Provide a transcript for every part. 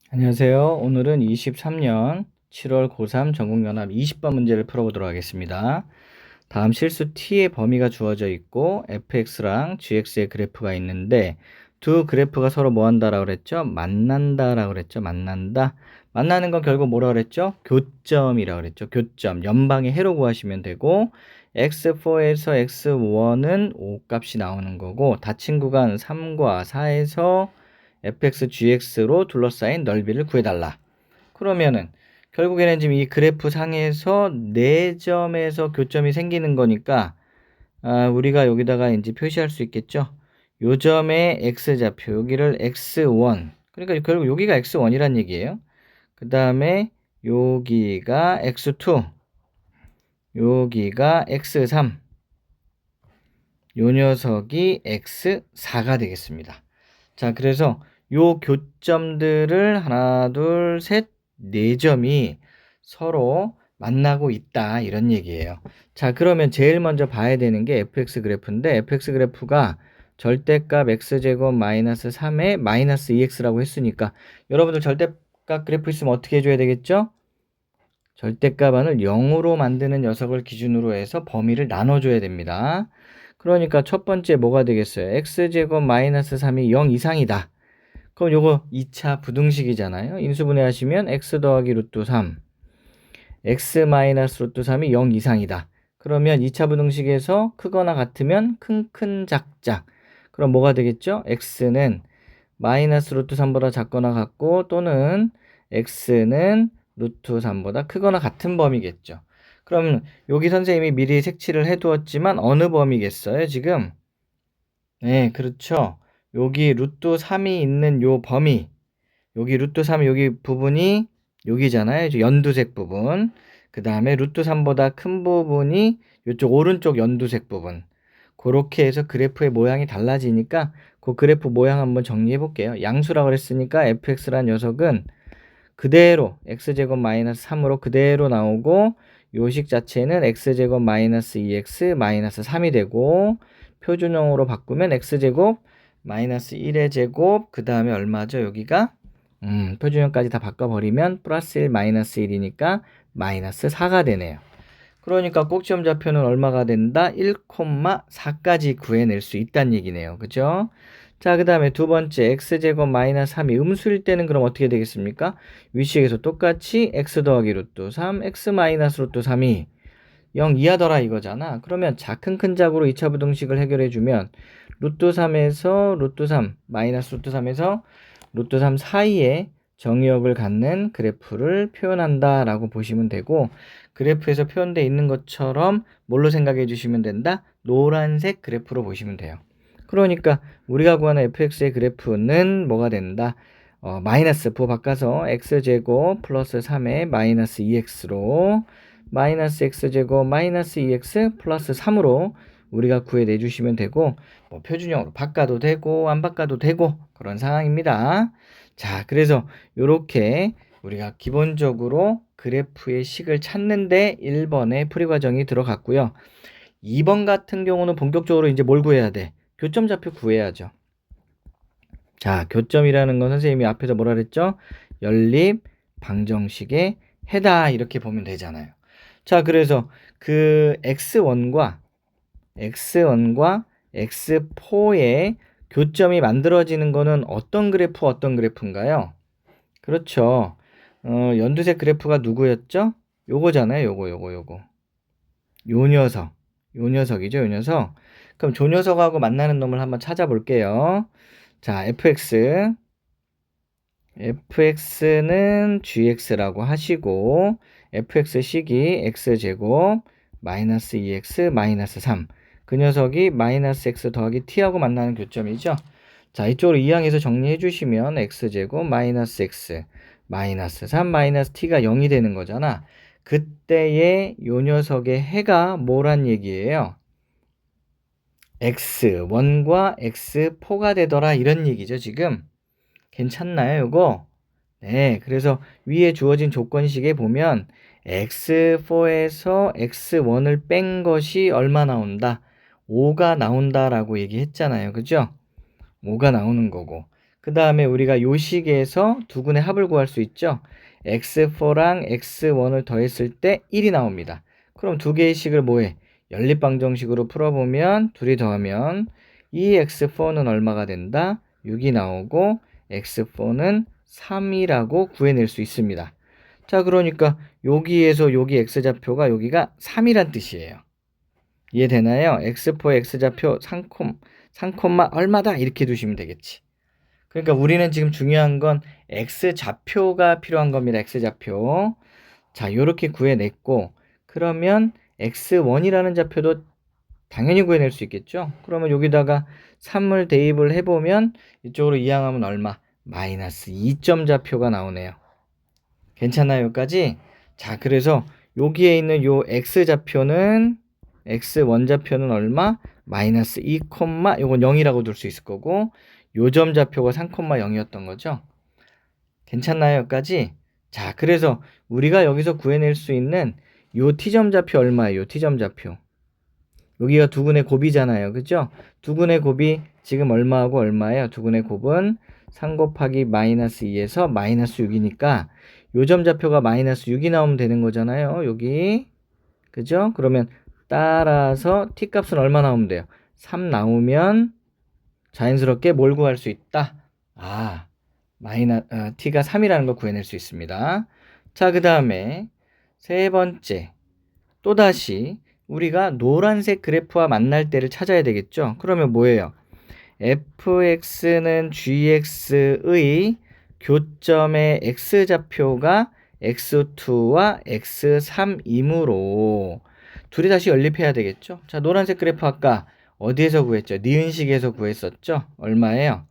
안녕하세요. 오늘은 23년 7월 고3 전국연합 20번 문제를 풀어보도록 하겠습니다. 다음 실수 t의 범위가 주어져 있고 fx랑 gx의 그래프가 있는데 두 그래프가 서로 뭐 한다라고 그랬죠? 만난다라고 그랬죠? 만난다. 만나는 건 결국 뭐라고 그랬죠? 교점이라고 그랬죠? 교점. 연방의 해로 구하시면 되고 x4에서 x1은 5 값이 나오는 거고 닫힌 구간 3과 4에서 fx, gx로 둘러싸인 넓이를 구해달라. 그러면은 결국에는 지금 이 그래프 상에서 4점에서 교점이 생기는 거니까 우리가 여기다가 이제 표시할 수 있겠죠. 요 점의 x좌표 여기를 x1, 그러니까 결국 여기가 x1이란 얘기예요. 그 다음에 여기가 x2, 여기가 x3, 요 녀석이 x4가 되겠습니다. 자, 그래서 요 교점들을 하나, 둘, 셋, 네 점이 서로 만나고 있다 이런 얘기예요. 자, 그러면 제일 먼저 봐야 되는 게 fx 그래프인데 fx 그래프가 절대값 x제곱 마이너스 3에 마이너스 2x라고 했으니까 여러분들 절대값 그래프 있으면 어떻게 해줘야 되겠죠? 절대값 안을 0으로 만드는 녀석을 기준으로 해서 범위를 나눠줘야 됩니다. 그러니까 첫 번째 뭐가 되겠어요? x제곱 마이너스 3이 0 이상이다. 그럼 요거 2차 부등식이잖아요. 인수분해 하시면 x 더하기 루트 3, x 마이너스 루트 3이 0 이상이다. 그러면 2차 부등식에서 크거나 같으면 큰 작작. 그럼 뭐가 되겠죠? x는 마이너스 루트 3보다 작거나 같고 또는 x는 루트 3보다 크거나 같은 범위겠죠. 그럼 여기 선생님이 미리 색칠을 해두었지만 어느 범위겠어요, 지금? 네, 그렇죠. 여기 루트 3이 있는 요 범위, 여기 루트 3 여기 부분이 여기잖아요. 연두색 부분. 그 다음에 루트 3보다 큰 부분이 이쪽 오른쪽 연두색 부분. 그렇게 해서 그래프의 모양이 달라지니까 그 그래프 모양 한번 정리해 볼게요. 양수라고 그랬으니까 fx란 녀석은 그대로 x제곱 마이너스 3으로 그대로 나오고 요식 자체는 x제곱 마이너스 2x 마이너스 3이 되고 표준형으로 바꾸면 x제곱 마이너스 1의 제곱 그 다음에 얼마죠? 여기가 표준형까지 다 바꿔버리면 플러스 1 마이너스 1이니까 마이너스 4가 되네요. 그러니까 꼭지점 좌표는 얼마가 된다? 1,4까지 구해낼 수 있다는 얘기네요. 그죠? 자, 그 다음에 두 번째 x제곱 마이너스 3이 음수일 때는 그럼 어떻게 되겠습니까? 위식에서 똑같이 x 더하기 루트 3, x 마이너스 루트 3이 0 이하더라 이거잖아. 그러면 작은 큰 작으로 2차 부등식을 해결해주면 루트 3에서 루트 3, 마이너스 루트 3에서 루트 3 사이에 정의역을 갖는 그래프를 표현한다 라고 보시면 되고 그래프에서 표현되어 있는 것처럼 뭘로 생각해 주시면 된다? 노란색 그래프로 보시면 돼요. 그러니까 우리가 구하는 fx의 그래프는 뭐가 된다? 마이너스 부호 바꿔서 x제곱 플러스 3의 마이너스 2x로 마이너스 x제곱 마이너스 2x 플러스 3으로 우리가 구해내 주시면 되고 뭐 표준형으로 바꿔도 되고 안 바꿔도 되고 그런 상황입니다. 자, 그래서 이렇게 우리가 기본적으로 그래프의 식을 찾는데 1번의 풀이 과정이 들어갔고요. 2번 같은 경우는 본격적으로 이제 뭘 구해야 돼? 교점 좌표 구해야죠. 자, 교점이라는 건 선생님이 앞에서 뭐라 그랬죠? 연립 방정식의 해다 이렇게 보면 되잖아요. 자, 그래서 그 x1과 x4의 교점이 만들어지는 거는 어떤 그래프인가요? 그렇죠. 연두색 그래프가 누구였죠? 요거잖아요. 요거. 요 녀석. 요 녀석이죠. 요 녀석. 그럼 조 녀석하고 만나는 놈을 한번 찾아볼게요. 자, fx는 gx라고 하시고 fx식이 x제곱 마이너스 2x 마이너스 3. 그 녀석이 마이너스 x 더하기 t하고 만나는 교점이죠. 자, 이쪽으로 이항해서 정리해 주시면 x제곱 마이너스 x 마이너스 3 마이너스 t가 0이 되는 거잖아. 그때의 요 녀석의 해가 뭐란 얘기예요? x1과 x4가 되더라 이런 얘기죠, 지금. 괜찮나요, 요거? 네, 그래서 위에 주어진 조건식에 보면 x4에서 x1을 뺀 것이 얼마 나온다? 5가 나온다라고 얘기했잖아요. 그죠? 5가 나오는 거고. 그 다음에 우리가 요 식에서 두근의 합을 구할 수 있죠. x4랑 x1을 더했을 때 1이 나옵니다. 그럼 두 개의 식을 뭐해? 연립방정식으로 풀어보면 둘이 더하면 2x4는 얼마가 된다? 6이 나오고 x4는 3이라고 구해낼 수 있습니다. 자, 그러니까 여기에서 여기 x좌표가 여기가 3이란 뜻이에요. 이해되나요? x4 x좌표 3, 얼마다 이렇게 두시면 되겠지. 그러니까 우리는 지금 중요한 건 x좌표가 필요한 겁니다. x좌표. 자, 요렇게 구해냈고 그러면 x1이라는 좌표도 당연히 구해낼 수 있겠죠. 그러면 여기다가 3을 대입을 해보면 이쪽으로 이항하면 얼마? 마이너스 2점 좌표가 나오네요. 괜찮나요? 여기까지? 자, 그래서 여기에 있는 요 x좌표는 x1 좌표는 얼마? 마이너스 2, 요건 0이라고 둘 수 있을 거고 요 점 좌표가 3,0이었던 거죠. 괜찮나요? 여기까지? 자, 그래서 우리가 여기서 구해낼 수 있는 요 t점 좌표 얼마예요? 요 t점 좌표. 여기가 두근의 곱이잖아요. 그죠? 두근의 곱이 지금 얼마하고 얼마예요? 두근의 곱은 3 곱하기 마이너스 2에서 마이너스 6이니까 요 점 좌표가 마이너스 6이 나오면 되는 거잖아요. 여기. 그죠? 그러면 따라서 t 값은 얼마 나오면 돼요? 3 나오면 자연스럽게 뭘 구할 수 있다? t가 3이라는 걸 구해낼 수 있습니다. 자, 그 다음에 세 번째. 또다시 우리가 노란색 그래프와 만날 때를 찾아야 되겠죠? 그러면 뭐예요? fx는 gx의 교점의 x좌표가 x2와 x3이므로 둘이 다시 연립해야 되겠죠? 자, 노란색 그래프 아까 어디에서 구했죠? 니은식에서 구했었죠? 얼마예요?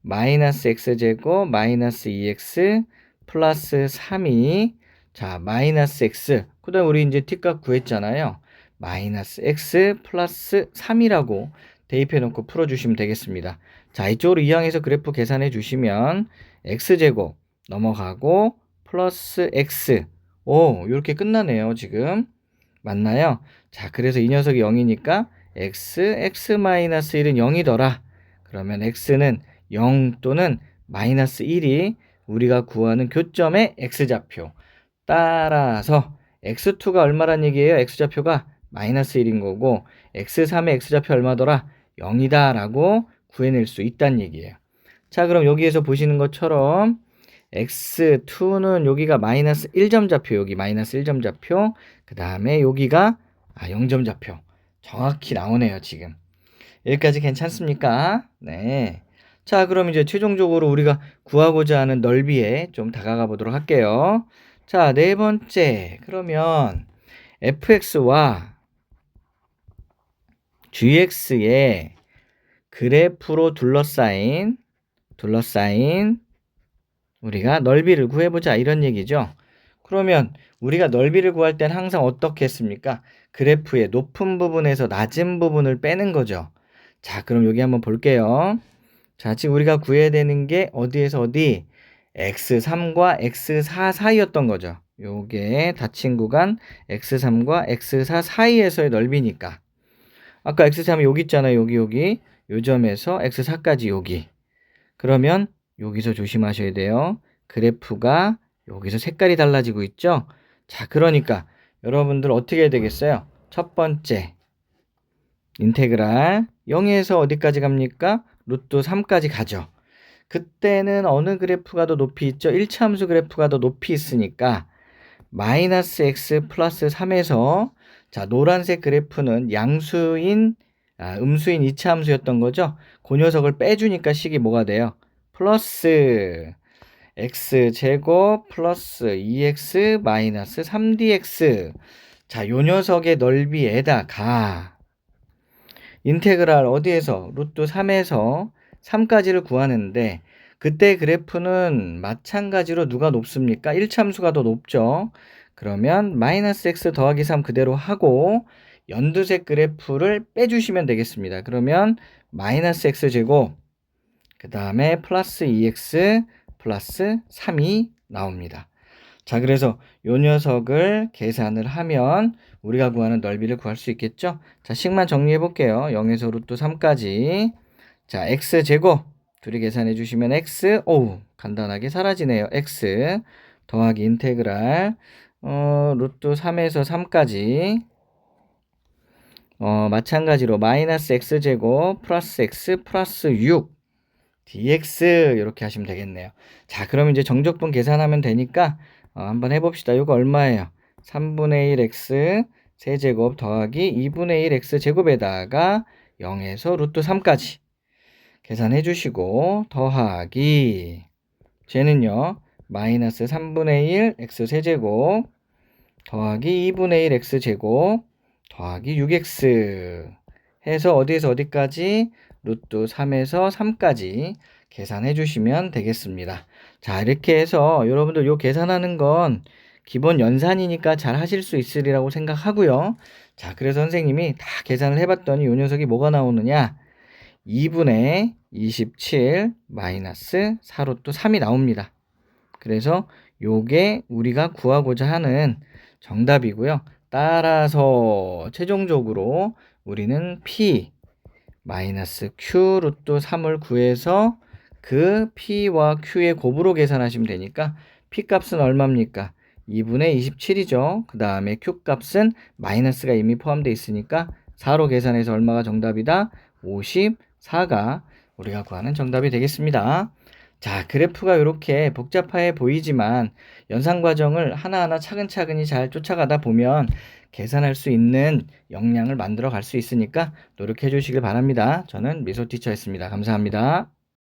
마이너스 x제곱 마이너스 2x 플러스 3이 자 마이너스 x 그 다음에 우리 이제 t값 구했잖아요. 마이너스 x 플러스 3이라고 대입해 놓고 풀어주시면 되겠습니다. 자, 이쪽으로 이항해서 그래프 계산해 주시면 x제곱 넘어가고 플러스 x 이렇게 끝나네요. 지금 맞나요? 자, 그래서 이 녀석이 0이니까 x 마이너스 1은 0이더라. 그러면 x는 0 또는 마이너스 1이 우리가 구하는 교점의 x좌표. 따라서 x2가 얼마란 얘기예요? x좌표가 마이너스 1인 거고 x3의 x좌표 얼마더라? 0이다 라고 구해낼 수 있다는 얘기예요. 자, 그럼 여기에서 보시는 것처럼 x2는 여기가 마이너스 1점 좌표, 여기 마이너스 1점 좌표, 그 다음에 여기가 0점 좌표. 정확히 나오네요, 지금. 여기까지 괜찮습니까? 네. 자, 그럼 이제 최종적으로 우리가 구하고자 하는 넓이에 좀 다가가 보도록 할게요. 자, 네 번째. 그러면 fx와 gx의 그래프로 둘러싸인 우리가 넓이를 구해보자 이런 얘기죠. 그러면 우리가 넓이를 구할 땐 항상 어떻게 했습니까? 그래프의 높은 부분에서 낮은 부분을 빼는 거죠. 자, 그럼 여기 한번 볼게요. 자, 지금 우리가 구해야 되는 게 어디에서 어디? x3과 x4 사이였던 거죠. 요게 닫힌 구간 x3과 x4 사이에서의 넓이니까. 아까 x3이 여기 있잖아요. 여기. 요 점에서 x4까지 여기. 그러면 여기서 조심하셔야 돼요. 그래프가 여기서 색깔이 달라지고 있죠. 자, 그러니까 여러분들 어떻게 해야 되겠어요? 첫 번째 인테그랄 0에서 어디까지 갑니까? 루트 3까지 가죠. 그때는 어느 그래프가 더 높이 있죠? 1차 함수 그래프가 더 높이 있으니까 마이너스 x 플러스 3에서 자, 노란색 그래프는 양수인 음수인 2차 함수였던 거죠. 그 녀석을 빼주니까 식이 뭐가 돼요? 플러스 x제곱 플러스 2x 마이너스 3dx. 자, 요 녀석의 넓이에다가 인테그랄 어디에서? 루트 3에서 3까지를 구하는데 그때 그래프는 마찬가지로 누가 높습니까? 1참수가 더 높죠. 그러면 마이너스 x 더하기 3 그대로 하고 연두색 그래프를 빼주시면 되겠습니다. 그러면 마이너스 x제곱 그 다음에 플러스 2x 플러스 3이 나옵니다. 자, 그래서 요 녀석을 계산을 하면 우리가 구하는 넓이를 구할 수 있겠죠? 자, 식만 정리해 볼게요. 0에서 루트 3까지. 자, x제곱 둘이 계산해 주시면 x, 오우, 간단하게 사라지네요. x 더하기 인테그랄 루트 3에서 3까지 마찬가지로 마이너스 x제곱 플러스 x 플러스 6 dx 이렇게 하시면 되겠네요. 자, 그럼 이제 정적분 계산하면 되니까 한번 해봅시다. 이거 얼마예요? 3분의 1 x 세제곱 더하기 2분의 1 x 제곱에다가 0에서 루트 3까지 계산해 주시고 더하기 쟤는요 마이너스 3분의 1 x 세제곱 더하기 2분의 1 x 제곱 더하기 6x 해서 어디에서 어디까지? 루트 3에서 3까지 계산해 주시면 되겠습니다. 자, 이렇게 해서 여러분들 요 계산하는 건 기본 연산이니까 잘 하실 수 있으리라고 생각하고요. 자, 그래서 선생님이 다 계산을 해봤더니 요 녀석이 뭐가 나오느냐? 2분의 27 마이너스 4루트 3이 나옵니다. 그래서 요게 우리가 구하고자 하는 정답이고요. 따라서 최종적으로 우리는 P 마이너스 Q 루트 3을 구해서 그 P와 Q의 곱으로 계산하시면 되니까 P 값은 얼마입니까? 2분의 27이죠. 그 다음에 Q 값은 마이너스가 이미 포함되어 있으니까 4로 계산해서 얼마가 정답이다? 54가 우리가 구하는 정답이 되겠습니다. 자, 그래프가 이렇게 복잡해 보이지만 연산 과정을 하나하나 차근차근히 잘 쫓아가다 보면 계산할 수 있는 역량을 만들어 갈 수 있으니까 노력해 주시길 바랍니다. 저는 미소티처였습니다. 감사합니다.